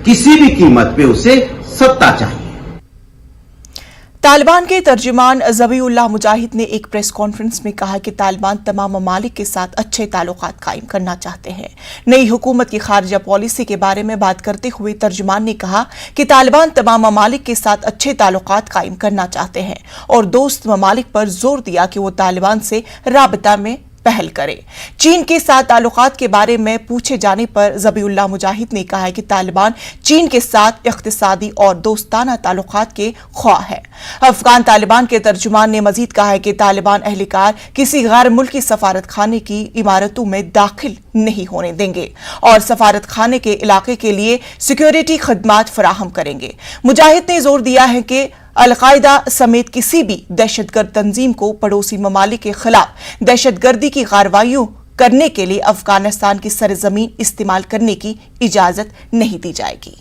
किसी भी कीमत पे उसे सत्ता चाहिए। तालिबान के तर्जुमान ज़बीउल्लाह मुजाहिद ने एक प्रेस कॉन्फ्रेंस में कहा कि तालिबान तमाम ममालिक के साथ अच्छे ताल्लुकात कायम करना चाहते हैं। नई हुकूमत की खारजा पॉलिसी के बारे में बात करते हुए तर्जुमान ने कहा कि तालिबान तमाम ममालिक के साथ अच्छे ताल्लुकात कायम करना चाहते हैं और दोस्त ममालिक पर जोर दिया कि वो तालिबान से राबता में पहल करे। चीन के साथ ताल्लुकात के बारे में पूछे जाने पर ज़बीउल्लाह मुजाहिद ने कहा कि तालिबान चीन के साथ इख्तिसादी और दोस्ताना ताल्लुकात के ख्वाह है। अफगान तालिबान के तर्जुमान ने मजीद कहा है कि तालिबान अहलकार किसी गैर मुल्की सफारत खाने की इमारतों में दाखिल नहीं होने देंगे और सफारत खाने के इलाके के लिए सिक्योरिटी खदमात फराहम करेंगे। मुजाहिद ने जोर दिया है कि अल-कायदा समेत किसी भी दहशतगर्द तंजीम को पड़ोसी ममालिक के खिलाफ दहशतगर्दी की कार्रवाइयों करने के लिए अफगानिस्तान की सरजमीन इस्तेमाल करने की इजाजत नहीं दी जाएगी।